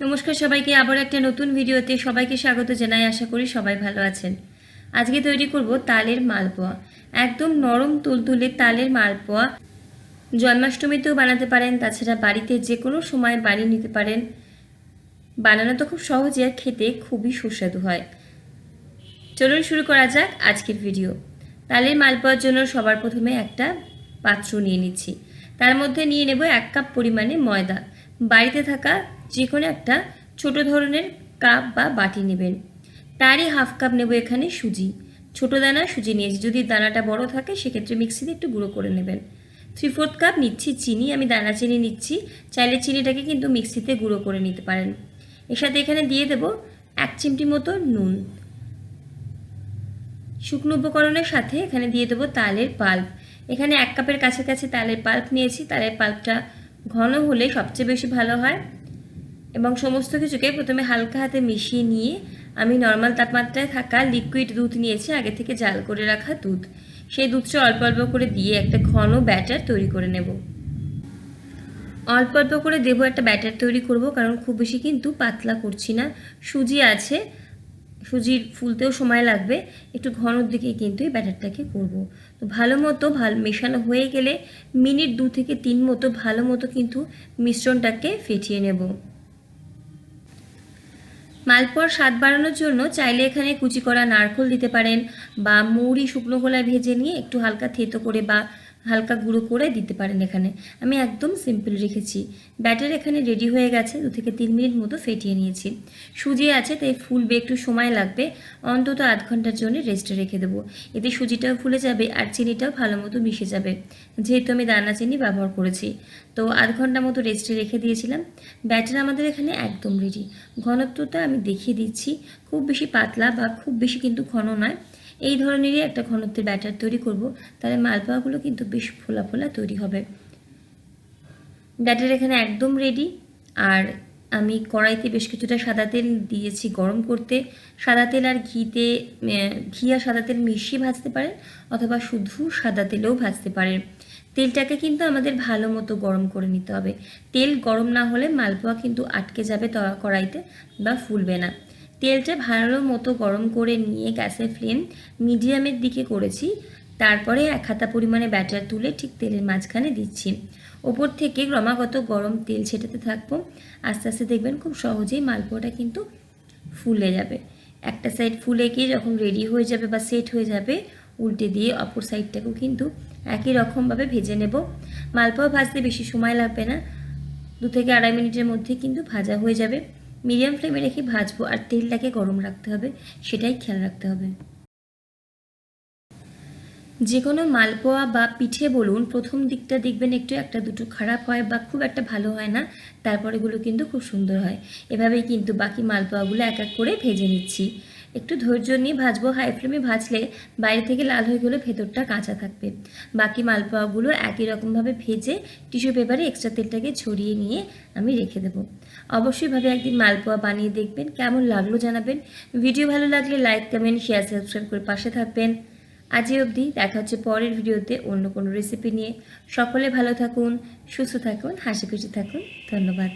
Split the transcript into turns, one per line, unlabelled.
নমস্কার সবাইকে, আবার একটা নতুন ভিডিওতে সবাইকে স্বাগত জানাই। আশা করি সবাই ভালো আছেন। আজকে তৈরি করব তালের মালপোয়া। একদম নরম তুলতুলে তালের মালপোয়া। জন্মাষ্টমীতেও বানাতে পারেন, তাছাড়া বাড়িতে যে কোনো সময় বানিয়ে নিতে পারেন। বানানো তো খুব সহজে আর খেতে খুবই সুস্বাদু হয়। চলুন শুরু করা যাক আজকের ভিডিও। তালের মালপোয়ার জন্য সবার প্রথমে একটা পাত্র নিয়ে নিচ্ছি। তার মধ্যে নিয়ে নেব 1 কাপ পরিমাণে ময়দা। বাড়িতে থাকা যে কোনো একটা ছোট ধরনের কাপ বা বাটি নেবেন। তারই হাফ কাপ নেব এখানে সুজি। ছোট দানা সুজি নিয়েছি, যদি দানাটা বড় থাকে সেক্ষেত্রে মিক্সিতে একটু গুঁড়ো করে নেবেন। 3/4 কাপ নিচ্ছি চিনি, আমি দানা চিনি নিচ্ছি। চাইলে চিনিটাকে কিন্তু মিক্সিতে গুঁড়ো করে নিতে পারেন। এর সাথে এখানে দিয়ে দেব 1 চিমটি মতো নুন। শুকনো উপকরণের সাথে এখানে দিয়ে দেবো তালের পাল্প। এখানে 1 কাপের কাছাকাছি তালের পাল্প নিয়েছি। তালের পাল্পটা ঘন হলে সবচেয়ে বেশি ভালো হয়। এবং সমস্ত কিছুকে প্রথমে হালকা হাতে মিশিয়ে নিয়ে আমি নর্মাল তাপমাত্রায় থাকা লিকুইড দুধ নিয়েছি, আগে থেকে জাল করে রাখা দুধ। সেই দুধটা অল্প অল্প করে দিয়ে একটা ঘন ব্যাটার তৈরি করে নেব। অল্প অল্প করে দেবো, একটা ব্যাটার তৈরি করব, কারণ খুব বেশি কিন্তু পাতলা করছি না। সুজি আছে, সুজির ফুলতেও সময় লাগবে, একটু ঘনর দিকে কিন্তু এই ব্যাটারটাকে করব। তো ভালো মেশানো হয়ে গেলে মিনিট 2 থেকে 3 মতো ভালো মতো কিন্তু মিশ্রণটাকে ফেটিয়ে নেব। মালপোয়ার স্বাদ বাড়ানোর জন্য চাইলে এখানে কুচি করা নারকেল দিতে পারেন, বা মৌরি শুকনো খোলায় ভেজে নিয়ে একটু হালকা থেতো করে বা হালকা গুঁড়ো করে দিতে পারেন। এখানে আমি একদম সিম্পল রেখেছি। ব্যাটার এখানে রেডি হয়ে গেছে, 2 থেকে 3 মিনিট মতো ফেটিয়ে নিয়েছি। সুজি আছে তাই ফুলবে, একটু সময় লাগবে, অন্তত আধ ঘন্টার জন্য রেস্টে রেখে দেবো। এতে সুজিটাও ফুলে যাবে আর চিনিটাও ভালো মতো মিশে যাবে, যেহেতু আমি দানা চিনি ব্যবহার করেছি। তো আধ ঘন্টা মতো রেস্টে রেখে দিয়েছিলাম। ব্যাটার আমাদের এখানে একদম রেডি। ঘনত্বটা আমি দেখিয়ে দিচ্ছি, খুব বেশি পাতলা বা খুব বেশি কিন্তু ঘন নয়। এই ধরনেরই একটা ঘনত্বের ব্যাটার তৈরি করব, তাহলে মালপোয়াগুলো কিন্তু বেশ ফোলা ফোলা তৈরি হবে। ব্যাটার এখানে একদম রেডি। আর আমি কড়াইতে বেশ কিছুটা সাদা তেল দিয়েছি গরম করতে। সাদা তেল আর ঘি আর সাদা তেল মিশিয়ে ভাজতে পারেন, অথবা শুধু সাদা তেলেও ভাজতে পারেন। তেলটাকে কিন্তু আমাদের ভালো মতো গরম করে নিতে হবে। তেল গরম না হলে মালপোয়া কিন্তু আটকে যাবে কড়াইতে বা ফুলবে না। তেলটা ভালো মতো গরম করে নিয়ে গ্যাসের ফ্লেম মিডিয়ামের দিকে করেছি। তারপরে 1 হাতা পরিমাণে ব্যাটার তুলে ঠিক তেলের মাঝখানে দিচ্ছি। ওপর থেকে ক্রমাগত গরম তেল ছেটাতে থাকবো। আস্তে আস্তে দেখবেন খুব সহজেই মালপোয়াটা কিন্তু ফুলে যাবে। একটা সাইড ফুলে গিয়ে যখন রেডি হয়ে যাবে বা সেট হয়ে যাবে, উল্টে দিয়ে অপর সাইডটাকেও কিন্তু একই রকমভাবে ভেজে নেব। মালপোয়া ভাজতে বেশি সময় লাগবে না, 2 থেকে 2.5 মিনিটের মধ্যে কিন্তু ভাজা হয়ে যাবে। মিডিয়াম ফ্লেমে রেখে ভাজবো, আর তেলটাকে গরম রাখতে হবে, সেটাই খেয়াল রাখতে হবে। যে কোনো মালপোয়া বা পিঠে বলুন, প্রথম দিকটা দেখবেন একটু একটা দুটো খারাপ হয় বা খুব একটা ভালো হয় না, তারপরেগুলো কিন্তু খুব সুন্দর হয়। এভাবেই কিন্তু বাকি মালপোয়াগুলো এক এক করে ভেজে নিচ্ছি। একটু ধৈর্য নিয়ে ভাজবো, হাই ফ্লেমে ভাজলে বাইরে থেকে লাল হয়ে গেলে ভেতরটা কাঁচা থাকবে। বাকি মালপোয়াগুলো একই রকমভাবে ভেজে টিস্যু পেপারে এক্সট্রা তেলটাকে ছড়িয়ে নিয়ে আমি রেখে দেবো। অবশ্যই ভাবে একদিন মালপোয়া বানিয়ে দেখবেন, কেমন লাগলো জানাবেন। ভিডিও ভালো লাগলে লাইক, কমেন্ট, শেয়ার, সাবস্ক্রাইব করে পাশে থাকবেন। আজই অবধি, দেখা হচ্ছে পরের ভিডিওতে অন্য কোনো রেসিপি নিয়ে। সকলে ভালো থাকুন, সুস্থ থাকুন, হাসি খুশি থাকুন। ধন্যবাদ।